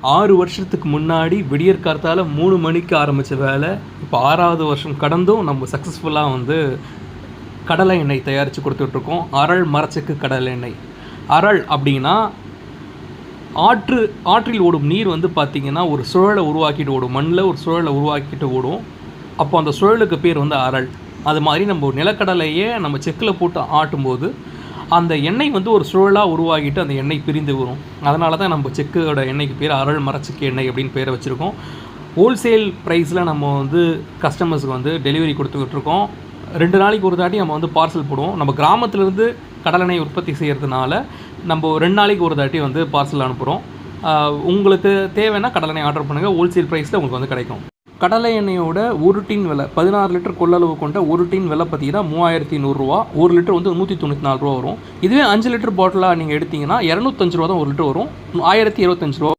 6 வருஷத்துக்கு முன்னாடி விடியற் காத்தால 3 மணிக்கு ஆரம்பித்த வேலை இப்போ 6வது வருஷம் கடந்தும் நம்ம சக்ஸஸ்ஃபுல்லாக வந்து கடலை எண்ணெய் தயாரித்து கொடுத்துட்ருக்கோம். அறள் மரச்செக்கு கடலை எண்ணெய். அறள் அப்படின்னா ஆற்றில் ஓடும் நீர் வந்து பார்த்திங்கன்னா ஒரு சுழலை உருவாக்கிட்டு ஓடும், மண்ணில் ஒரு சுழலை உருவாக்கிட்டு ஓடும். அப்போ அந்த சுழலுக்கு பேர் வந்து அறள். அது மாதிரி நம்ம நிலக்கடலையே நம்ம செக்கில் போட்டு ஆட்டும்போது அந்த எண்ணெய் வந்து ஒரு சுழலாக உருவாகிட்டு அந்த எண்ணெய் பிரிந்து வரும். அதனால தான் நம்ம செக்கோட எண்ணெய்க்கு பேர் அறள் மரச்செக்கு எண்ணெய் அப்படின்னு பேரை வச்சுருக்கோம். ஹோல்சேல் ப்ரைஸில் நம்ம வந்து கஸ்டமர்ஸுக்கு வந்து டெலிவரி கொடுத்துக்கிட்ருக்கோம். 2 நாளைக்கு ஒரு தாட்டி நம்ம வந்து பார்சல் போடுவோம். நம்ம கிராமத்துலேருந்து கடலெண்ணெய் உற்பத்தி செய்கிறதுனால நம்ம 2 நாளைக்கு ஒரு தாட்டி வந்து பார்சல் அனுப்புகிறோம். உங்களுக்கு தேவைன்னா கடலெண்ணெய் ஆர்டர் பண்ணுங்கள், ஹோல்சேல் ப்ரைஸில் உங்களுக்கு வந்து கிடைக்கும். கடலை எண்ணெயோட ஒரு டின் விலை 16 லிட்டர் கொள்ளளவு கொண்ட ஒரு டின் விலை பார்த்தீங்கன்னா 3100 ரூபா. 1 லிட்டர் வந்து 194 ரூபா வரும். இதுவே 5 லிட்டர் பாட்டிலாக நீங்கள் எடுத்திங்கன்னா 205 ரூபா தான் 1 லிட்டர் வரும். 1025 ரூபா